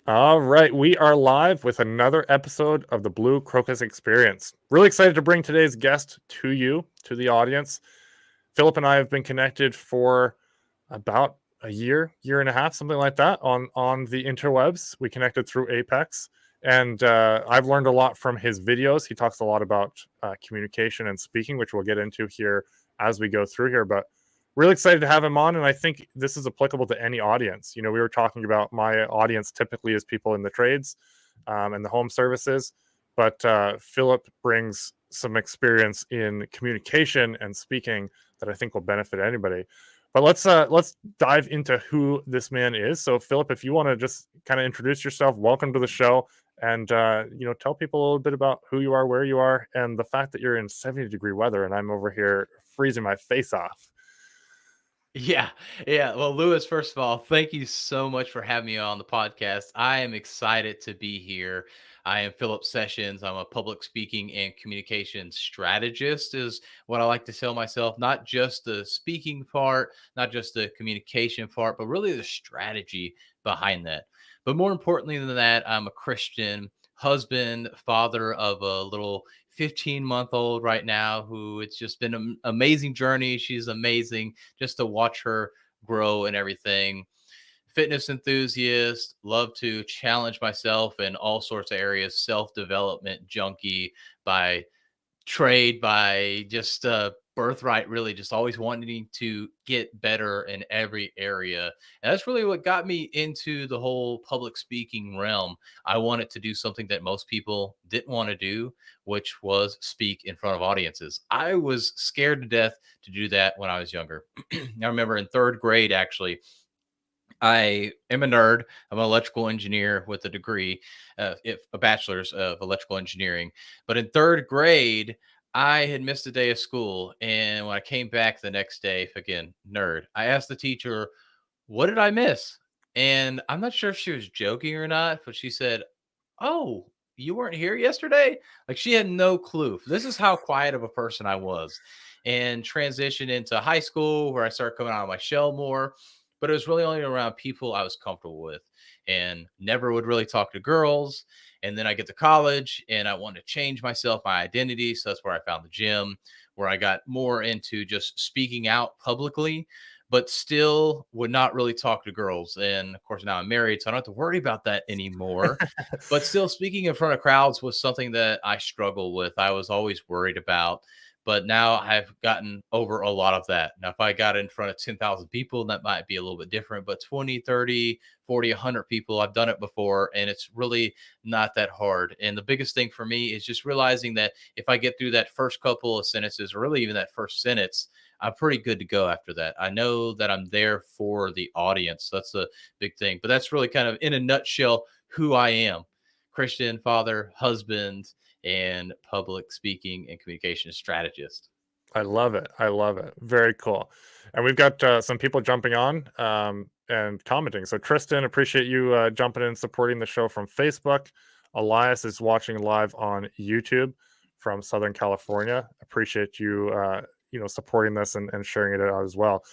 All right, we are live with another episode of the Blue Crocus Experience. Really excited to bring today's guest to you, to the audience. Philip and I have been connected for about a year and a half, something like that, on the interwebs. We connected through Apex, and I've learned a lot from his videos. He talks a lot about communication and speaking, which we'll get into here as we go through here. But really excited to have him on, and I think this is applicable to any audience. You know, we were talking about my audience typically is people in the trades and the home services, but Philip brings some experience in communication and speaking that I think will benefit anybody. But let's dive into who this man is. So Philip, if you want to just kind of introduce yourself, welcome to the show, and tell people a little bit about who you are, where you are, and the fact that you're in 70-degree weather and I'm over here freezing my face off. Yeah, yeah. Well, Lewis, first of all, thank you so much for having me on the podcast. I am excited to be here. I am Philip Sessions. I'm a public speaking and communication strategist, is what I like to tell myself. Not just the speaking part, not just the communication part, but really the strategy behind that. But more importantly than that, I'm a Christian husband, father of a little 15-month-old right now who it's just been an amazing journey. She's amazing just to watch her grow and everything. Fitness enthusiast, love to challenge myself in all sorts of areas, self-development junkie by trade, by just birthright, really just always wanting to get better in every area. And that's really what got me into the whole public speaking realm. I wanted to do something that most people didn't want to do, which was speak in front of audiences. I was scared to death to do that when I was younger. I remember in third grade, actually, I am a nerd. I'm an electrical engineer with a degree, if a bachelor's of electrical engineering. But in third grade, I had missed a day of school. And when I came back the next day, again, nerd, I asked the teacher, "What did I miss?" And I'm not sure if she was joking or not, but she said, "Oh, you weren't here yesterday?" Like she had no clue. This is how quiet of a person I was. And transitioned into high school where I started coming out of my shell more, but it was really only around people I was comfortable with and never would really talk to girls. And then I get to college and I wanted to change myself, my identity. So that's where I found the gym, where I got more into just speaking out publicly, but still would not really talk to girls. And of course, now I'm married, so I don't have to worry about that anymore. But still, speaking in front of crowds was something that I struggled with. I was always worried about. But now I've gotten over a lot of that. Now, if I got in front of 10,000 people, that might be a little bit different. But 20, 30, 40, 100 people, I've done it before. And it's really not that hard. And the biggest thing for me is just realizing that if I get through that first couple of sentences, or really even that first sentence, I'm pretty good to go after that. I know that I'm there for the audience. That's a big thing. But that's really kind of in a nutshell who I am: Christian, father, husband, and public speaking and communication strategist. I love it. I love it. Very cool. And we've got some people jumping on and commenting. So Tristan, appreciate you jumping in, supporting the show from Facebook. Elias is watching live on YouTube from Southern California. Appreciate you, supporting this and sharing it out as well.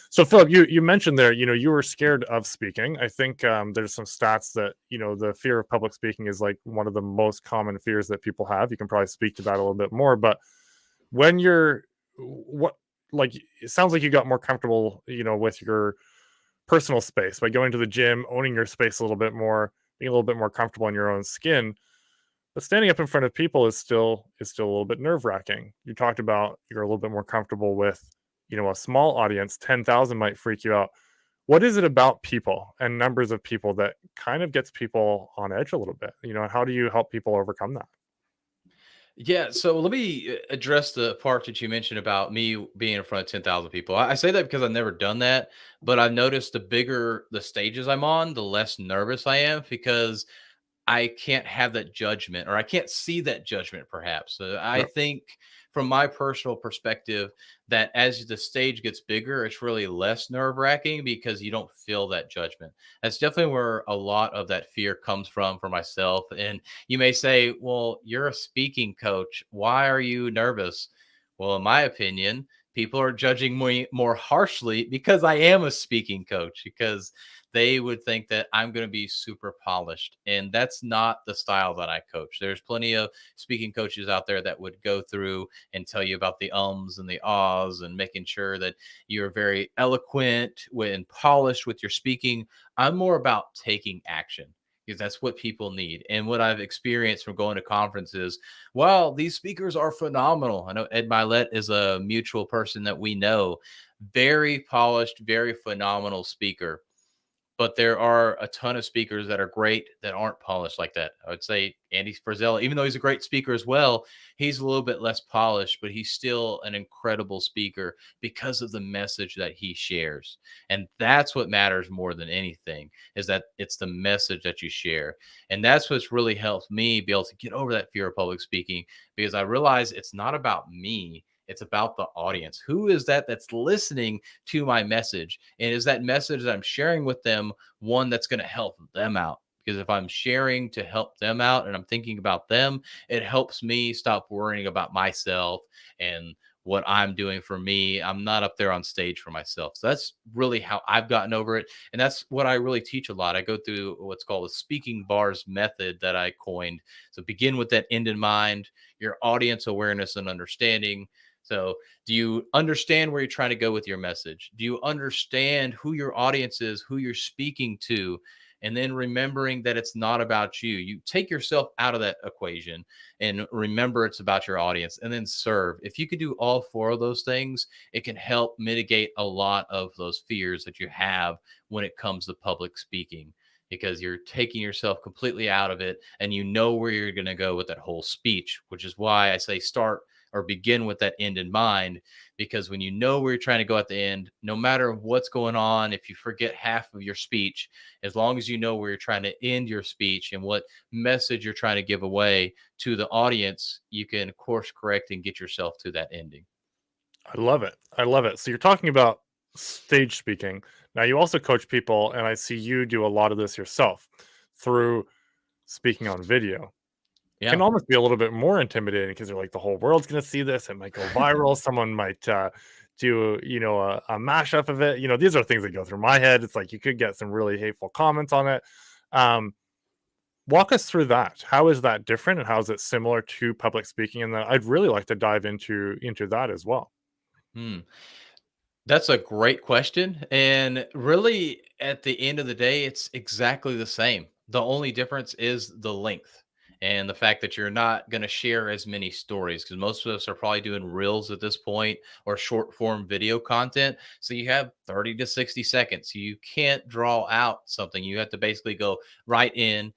So Philip, you mentioned there, you were scared of speaking. I think there's some stats that the fear of public speaking is like one of the most common fears that people have. You can probably speak to that a little bit more, but when you're what like it sounds like you got more comfortable with your personal space by going to the gym, owning your space a little bit more, being a little bit more comfortable in your own skin. But standing up in front of people is still a little bit nerve-wracking. You talked about you're a little bit more comfortable with a small audience. 10,000 might freak you out. What is it about people and numbers of people that kind of gets people on edge a little bit? And how do you help people overcome that? Yeah, so let me address the part that you mentioned about me being in front of 10,000 people. I say that because I've never done that, but I've noticed the bigger the stages I'm on, the less nervous I am because I can't have that judgment, or I can't see that judgment perhaps. I Yeah. think from my personal perspective that as the stage gets bigger, it's really less nerve-wracking because you don't feel that judgment. That's definitely where a lot of that fear comes from for myself. And you may say, "Well, you're a speaking coach. Why are you nervous?" Well, in my opinion, people are judging me more harshly because I am a speaking coach, because they would think that I'm going to be super polished. And that's not the style that I coach. There's plenty of speaking coaches out there that would go through and tell you about the ums and the ahs and making sure that you're very eloquent and polished with your speaking. I'm more about taking action because that's what people need. And what I've experienced from going to conferences, well, these speakers are phenomenal. I know Ed Milet is a mutual person that we know, very polished, very phenomenal speaker, but there are a ton of speakers that are great that aren't polished like that. I would say Andy Frisella, even though he's a great speaker as well, he's a little bit less polished, but he's still an incredible speaker because of the message that he shares. And that's what matters more than anything, is that it's the message that you share. And that's what's really helped me be able to get over that fear of public speaking, because I realize it's not about me. It's about the audience. Who is that that's listening to my message? And is that message that I'm sharing with them one that's going to help them out? Because if I'm sharing to help them out and I'm thinking about them, it helps me stop worrying about myself and what I'm doing for me. I'm not up there on stage for myself. So that's really how I've gotten over it. And that's what I really teach a lot. I go through what's called a speaking bars method that I coined. So begin with that end in mind, your audience awareness and understanding. So, do you understand where you're trying to go with your message? Do you understand who your audience is, who you're speaking to? And then remembering that it's not about you. You take yourself out of that equation and remember it's about your audience, and then serve. If you could do all four of those things, it can help mitigate a lot of those fears that you have when it comes to public speaking, because you're taking yourself completely out of it and you know where you're going to go with that whole speech, which is why I say start or begin with that end in mind. Because when you know where you're trying to go at the end, no matter what's going on, if you forget half of your speech, as long as you know where you're trying to end your speech and what message you're trying to give away to the audience, you can course correct and get yourself to that ending. I love it. I love it. So you're talking about stage speaking. Now you also coach people, and I see you do a lot of this yourself through speaking on video. Can Yeah. almost be a little bit more intimidating because they're like, the whole world's gonna see this. It might go viral. Someone might do, a mashup of it. These are things that go through my head. It's like you could get some really hateful comments on it. Um, Walk us through that. How is that different, and how is it similar to public speaking? And then I'd really like to dive into that as well. Hmm. That's a great question. And really, at the end of the day, it's exactly the same. The only difference is the length and the fact that you're not going to share as many stories, because most of us are probably doing reels at this point or short form video content. So you have 30 to 60 seconds. You can't draw out something. You have to basically go right in,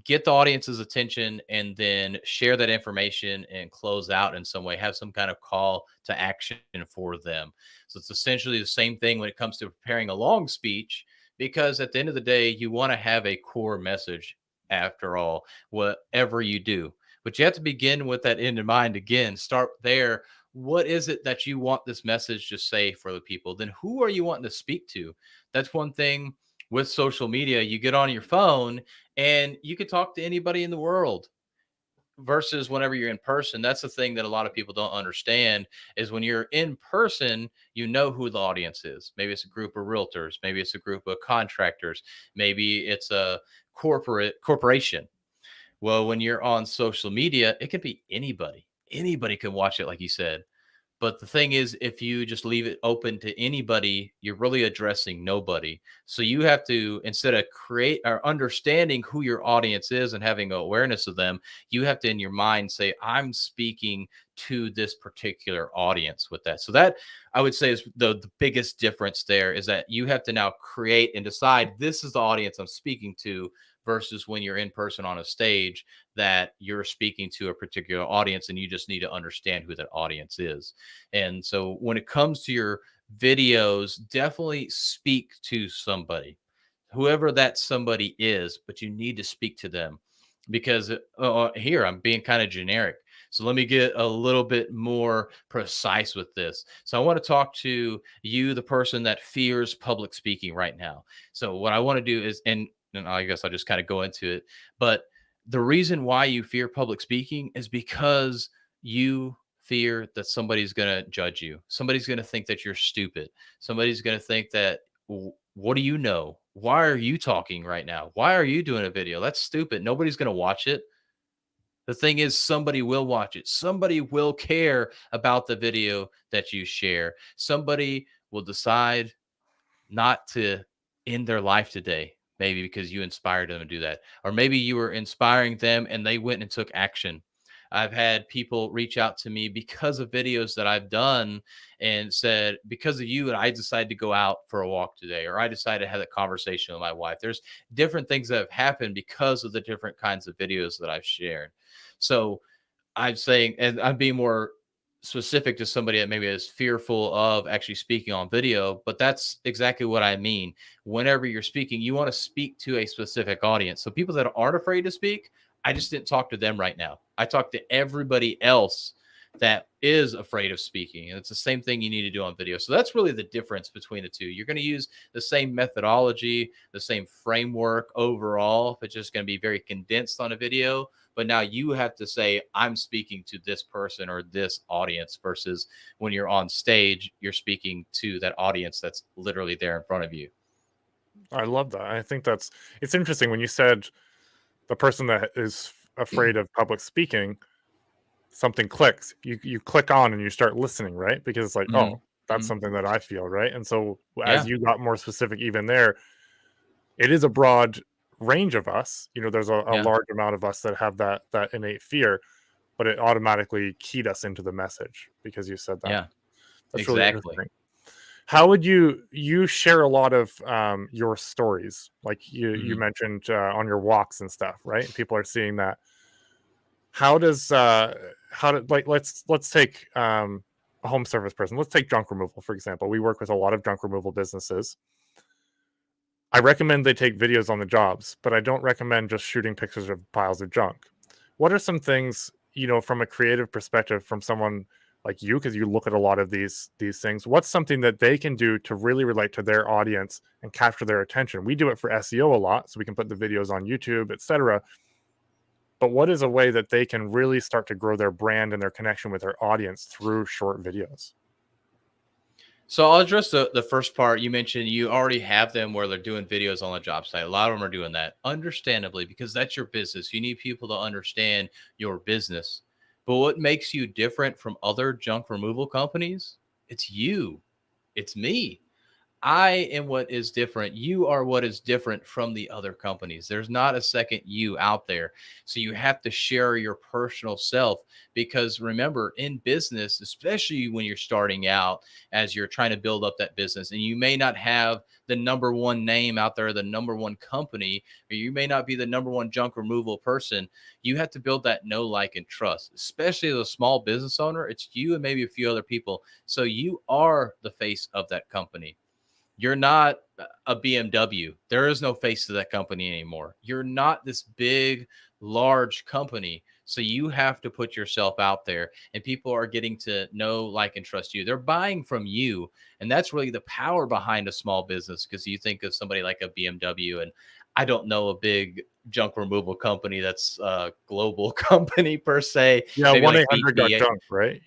get the audience's attention, and then share that information and close out in some way, have some kind of call to action for them. So it's essentially the same thing when it comes to preparing a long speech, because at the end of the day, you want to have a core message after all, whatever you do. But you have to begin with that end in mind. Again, start there. What is it that you want this message to say for the people? Then who are you wanting to speak to? That's one thing with social media. You get on your phone and you could talk to anybody in the world, versus whenever you're in person. That's the thing that a lot of people don't understand, is when you're in person, you know who the audience is. Maybe it's a group of realtors, maybe it's a group of contractors, maybe it's a corporation. Well, when you're on social media, it could be anybody. Anybody can watch it, like you said. But the thing is, if you just leave it open to anybody, you're really addressing nobody. So you have to, instead of create or understanding who your audience is and having awareness of them, you have to in your mind say, I'm speaking to this particular audience with that. So that, I would say, is the biggest difference there, is that you have to now create and decide, this is the audience I'm speaking to, versus when you're in person on a stage, that you're speaking to a particular audience and you just need to understand who that audience is. And so when it comes to your videos, definitely speak to somebody, whoever that somebody is, but you need to speak to them, because here I'm being kind of generic. So let me get a little bit more precise with this. So I want to talk to you, the person that fears public speaking right now. So what I want to do is, and I guess I'll just kind of go into it, but the reason why you fear public speaking is because you fear that somebody's going to judge you. Somebody's going to think that you're stupid. Somebody's going to think that What do you know? Why are you talking right now? Why are you doing a video? That's stupid. Nobody's going to watch it. The thing is, somebody will watch it. Somebody will care about the video that you share. Somebody will decide not to end their life today, maybe because you inspired them to do that. Or maybe you were inspiring them and they went and took action. I've had people reach out to me because of videos that I've done and said, because of you, I decided to go out for a walk today, or I decided to have a conversation with my wife. There's different things that have happened because of the different kinds of videos that I've shared. So I'm saying, and I'm being more specific to somebody that maybe is fearful of actually speaking on video, but that's exactly what I mean. Whenever you're speaking, you want to speak to a specific audience. So people that aren't afraid to speak, I just didn't talk to them right now. I talked to everybody else that is afraid of speaking. And it's the same thing you need to do on video. So that's really the difference between the two. You're going to use the same methodology, the same framework overall, but just going to be very condensed on a video. But now you have to say, I'm speaking to this person or this audience, versus when you're on stage, you're speaking to that audience that's literally there in front of you. I love that. I think it's interesting when you said the person that is afraid of public speaking, something clicks. You click on and you start listening, right? Because it's like, Hmm. oh, that's Hmm. something that I feel, right? And so as Yeah. you got more specific even there, it is a broad range of us. There's a Yeah. large amount of us that have that innate fear, but it automatically keyed us into the message because you said that. Yeah. That's really Exactly. interesting. How would you share a lot of your stories, like you Hmm. mentioned on your walks and stuff, right? People are seeing that. How does how did like let's take a home service person. Let's take junk removal for example. We work with a lot of junk removal businesses. I recommend they take videos on the jobs, but I don't recommend just shooting pictures of piles of junk. What are some things, from a creative perspective from someone like you, because you look at a lot of these things, what's something that they can do to really relate to their audience and capture their attention? We do it for SEO a lot, so we can put the videos on YouTube, etc. But what is a way that they can really start to grow their brand and their connection with their audience through short videos? So I'll address the first part. You mentioned you already have them where they're doing videos on the job site. A lot of them are doing that, understandably, because that's your business. You need people to understand your business. But what makes you different from other junk removal companies? It's you. It's me. I am what is different. You are what is different from the other companies. There's not a second you out there. So you have to share your personal self, because remember, in business, especially when you're starting out, as you're trying to build up that business, and you may not have the number one name out there, the number one company, or you may not be the number one junk removal person, you have to build that know, like, and trust, especially as a small business owner. It's you and maybe a few other people. So you are the face of that company. You're not a BMW. There is no face to that company anymore. You're not this big, large company. So you have to put yourself out there, and people are getting to know, like, and trust you. They're buying from you. And that's really the power behind a small business, because you think of somebody like a BMW, and I don't know a big junk removal company that's a global company per se, Yeah, maybe one like eight hundred got BP. junk, right?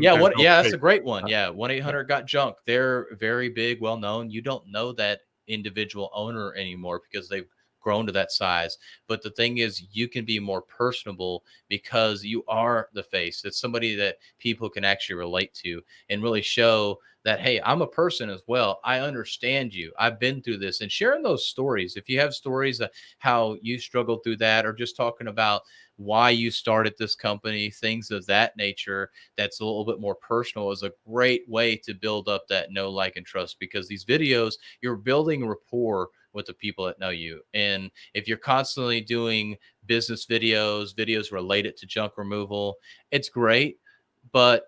Yeah, There's what no yeah, that's fake. a great one. uh, Yeah, Yeah, 1-800 got junk. They're very big, well known. You don't know that individual owner anymore because they've grown to that size. But the thing is, you can be more personable because you are the face. It's somebody that people can actually relate to and really show that, hey, I'm a person as well. I understand you. I've been through this. And sharing those stories. If you have stories of how you struggled through that, or just talking about why you started this company, things of that nature, that's a little bit more personal, is a great way to build up that know, like, and trust, because these videos, you're building rapport with the people that know you. And if you're constantly doing business videos, videos related to junk removal, it's great. But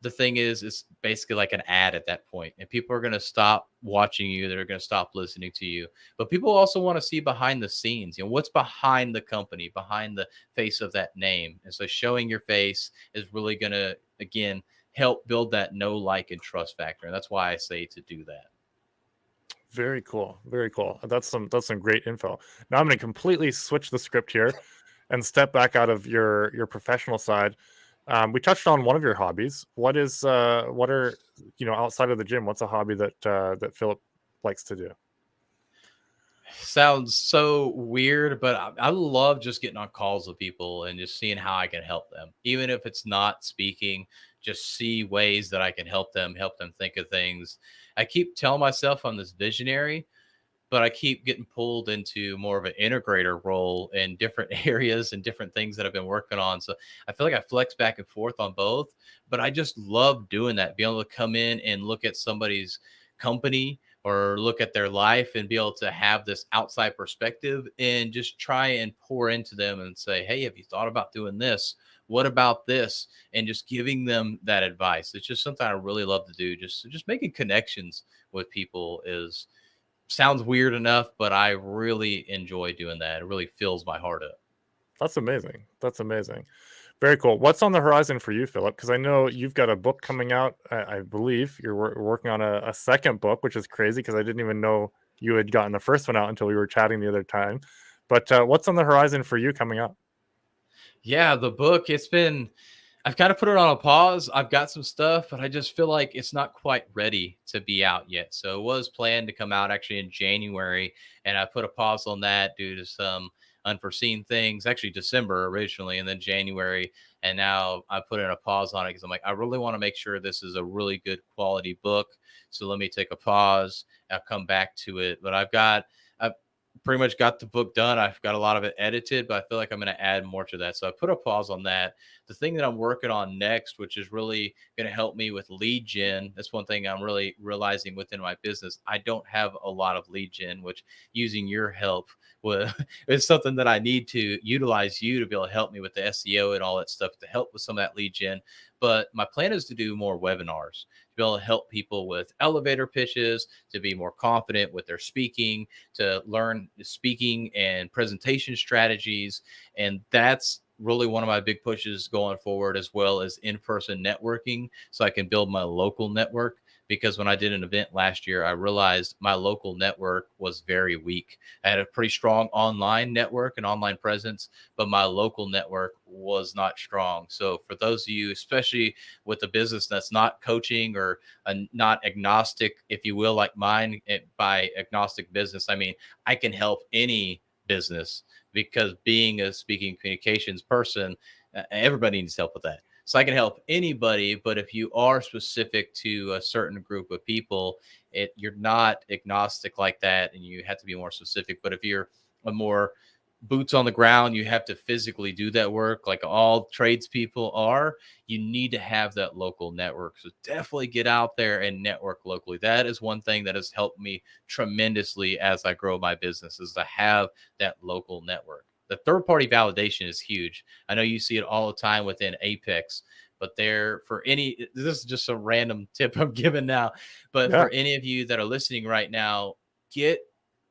the thing is, it's basically like an ad at that point, and people are going to stop watching you. They're going to stop listening to you. But people also want to see behind the scenes, what's behind the company, behind the face of that name. And so showing your face is really going to, again, help build that know, like, and trust factor. And that's why I say to do that. very cool, very cool. That's some great info. Now I'm going to completely switch the script here and step back out of your professional side. We touched on one of your hobbies. What are outside of the gym? What's a hobby that Philip likes to do? Sounds so weird, but I love just getting on calls with people and just seeing how I can help them. Even if it's not speaking, just see ways that I can help them think of things. I keep telling myself I'm this visionary, but I keep getting pulled into more of an integrator role in different areas and different things that I've been working on. So I feel like I flex back and forth on both, but I just love doing that, being able to come in and look at somebody's company or look at their life and be able to have this outside perspective and just try and pour into them and say, hey, have you thought about doing this? What about this? And just giving them that advice. It's just something I really love to do. Just making connections with people is sounds weird enough, but I really enjoy doing that. It really fills my heart up. That's amazing. That's amazing. Very cool. What's on the horizon for you, Philip? Because I know you've got a book coming out. I believe you're working on a second book, which is crazy because I didn't even know you had gotten the first one out until we were chatting the other time. But what's on the horizon for you coming up? Yeah, the book, I've kind of put it on a pause. I've got some stuff, but I just feel like it's not quite ready to be out yet. So it was planned to come out actually in January, and I put a pause on that due to some unforeseen things. Actually, December originally, and then January, and now I put in a pause on it because I'm like, I really want to make sure this is a really good quality book. So let me take a pause. I'll come back to it, but I've pretty much got the book done. I've got a lot of it edited, but I feel like I'm going to add more to that. So I put a pause on that. The thing that I'm working on next, which is really going to help me with lead gen, that's one thing I'm really realizing within my business. I don't have a lot of lead gen, which using your help is something that I need to utilize you to be able to help me with the SEO and all that stuff to help with some of that lead gen. But my plan is to do more webinars to be able to help people with elevator pitches, to be more confident with their speaking, to learn speaking and presentation strategies. And that's really one of my big pushes going forward, as well as in-person networking, so I can build my local network. Because when I did an event last year, I realized my local network was very weak. I had a pretty strong online network and online presence, but my local network was not strong. So for those of you, especially with a business that's not coaching or not agnostic, if you will, like mine, by agnostic business, I mean, I can help any business, because being a speaking communications person, everybody needs help with that. So I can help anybody, but if you are specific to a certain group of people, you're not agnostic like that, and you have to be more specific. But if you're a more boots on the ground, you have to physically do that work like all tradespeople are. You need to have that local network. So definitely get out there and network locally. That is one thing that has helped me tremendously as I grow my business, is to have that local network. The third party validation is huge. I know you see it all the time within Apex, but there, for any, this is just a random tip I'm giving now, but Yeah. for any of you that are listening right now, get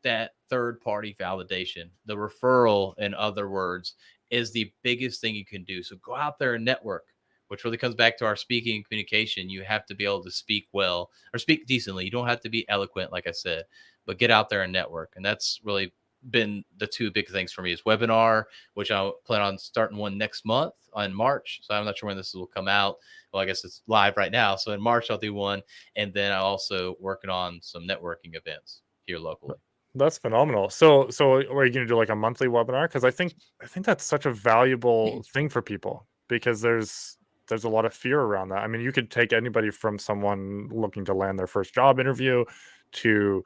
that third party validation. The referral, in other words, is the biggest thing you can do. So go out there and network, which really comes back to our speaking and communication. You have to be able to speak well or speak decently. You don't have to be eloquent, like I said, but get out there and network. And that's really been the two big things for me, is webinar, which I plan on starting one next month in March. So I'm not sure when this will come out. Well, I guess it's live right now. So in March, I'll do one. And then I'm also working on some networking events here locally. That's phenomenal. So are you gonna do like a monthly webinar? Because I think that's such a valuable thing for people, because there's a lot of fear around that. I mean, you could take anybody from someone looking to land their first job interview to,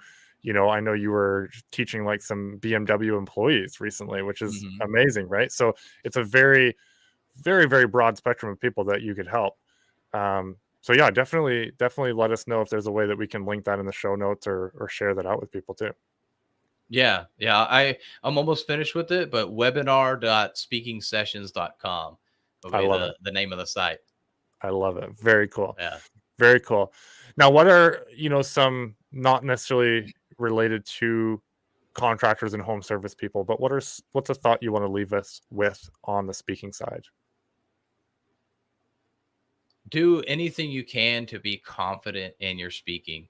I know you were teaching like some BMW employees recently, which is Mhm. amazing, right? So it's a very, very, very broad spectrum of people that you could help. So yeah, definitely let us know if there's a way that we can link that in the show notes, or share that out with people too. Yeah, yeah. I'm almost finished with it, but webinar.speakingsessions.com will I be love it. the name of the site. I love it. Very cool. Yeah. Very cool. Now, what are, some not necessarily related to contractors and home service people, but what's a thought you want to leave us with on the speaking side? Do anything you can to be confident in your speaking.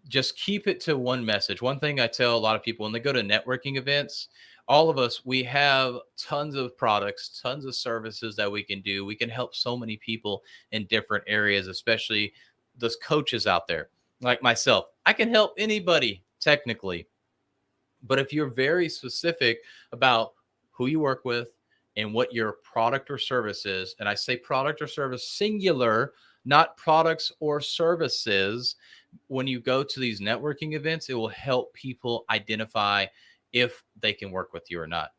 Just keep it to one message. One thing I tell a lot of people when they go to networking events, all of us, we have tons of products, tons of services that we can do. We can help so many people in different areas, especially those coaches out there like myself. I can help anybody technically. But if you're very specific about who you work with and what your product or service is, and I say product or service singular, not products or services, when you go to these networking events, it will help people identify if they can work with you or not.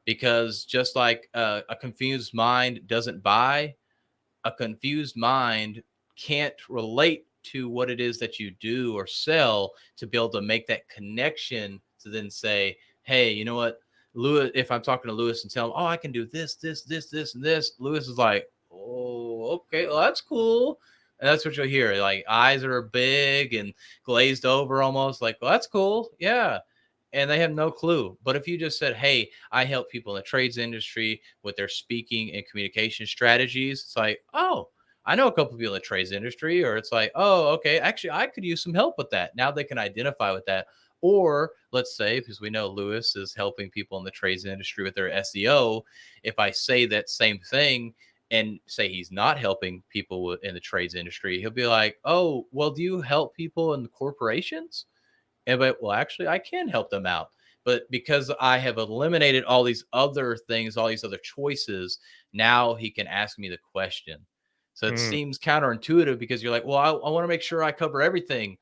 Because just like a confused mind doesn't buy, a confused mind can't relate to what it is that you do or sell to be able to make that connection to then say, hey, you know what, Lewis, if I'm talking to Lewis and tell him, oh, I can do this, and this, Lewis is like, oh, okay, well, that's cool. And that's what you'll hear. Like eyes are big and glazed over almost like, well, that's cool. Yeah. And they have no clue. But if you just said, hey, I help people in the trades industry with their speaking and communication strategies, it's like, oh, I know a couple of people in the trades industry, or it's like, oh, okay, actually, I could use some help with that. Now they can identify with that. Or let's say, because we know Lewis is helping people in the trades industry with their SEO, if I say that same thing and say he's not helping people in the trades industry, he'll be like, oh, well, do you help people in the corporations? And but well, actually, I can help them out. But because I have eliminated all these other things, all these other choices, now he can ask me the question. So it Mm, seems counterintuitive because you're like, well, I want to make sure I cover everything.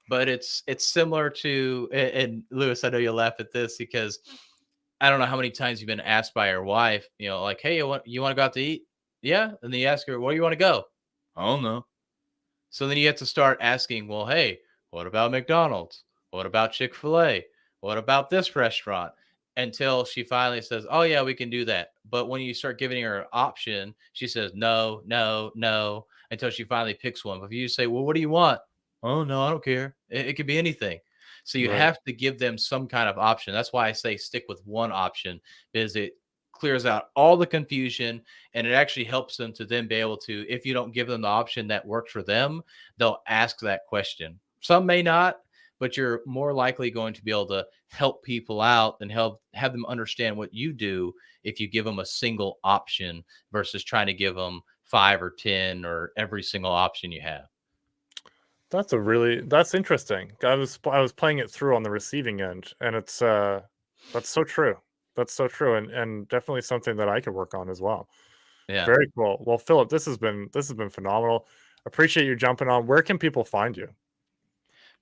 But it's similar to and Lewis, I know you'll laugh at this because I don't know how many times you've been asked by your wife, like, hey, you want to go out to eat? Yeah. And then you ask her, where do you want to go? I don't know. So then you have to start asking, well, hey, what about McDonald's? What about Chick-fil-A? What about this restaurant? Until she finally says, oh, yeah, we can do that. But when you start giving her an option, she says, no, no, no, until she finally picks one. But if you say, well, what do you want? Oh, no, I don't care. It could be anything. So you right. have to give them some kind of option. That's why I say stick with one option because it clears out all the confusion and it actually helps them to then be able to, if you don't give them the option that works for them, they'll ask that question. Some may not, but you're more likely going to be able to help people out and help have them understand what you do if you give them a single option versus trying to give them 5 or 10 or every single option you have. That's interesting. I was playing it through on the receiving end, and that's so true. That's so true, and definitely something that I could work on as well. Yeah. Very cool. Well, Philip, this has been phenomenal. Appreciate you jumping on. Where can people find you?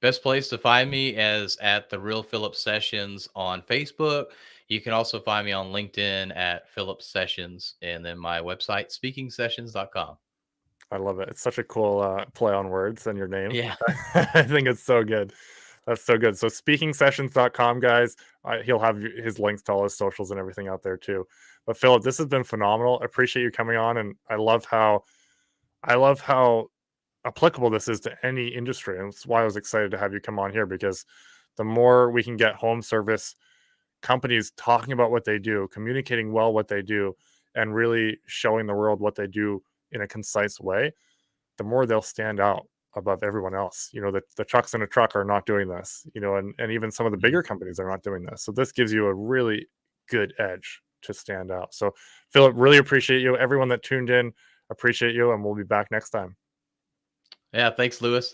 Best place to find me is at the Real Philip Sessions on Facebook. You can also find me on LinkedIn at Philip Sessions and then my website, speakingsessions.com. I love it. It's such a cool play on words and your name. Yeah. I think it's so good. That's so good. So speakingsessions.com, guys. He'll have his links to all his socials and everything out there too. But Philip, this has been phenomenal. I appreciate you coming on, and I love how applicable this is to any industry. And that's why I was excited to have you come on here, because the more we can get home service companies talking about what they do, communicating well what they do, and really showing the world what they do in a concise way, the more they'll stand out above everyone else. The trucks in a truck are not doing this, and even some of the Mhm. bigger companies are not doing this. So this gives you a really good edge to stand out. So Philip, really appreciate you. Everyone that tuned in, appreciate you, and we'll be back next time. Yeah. Thanks, Lewis.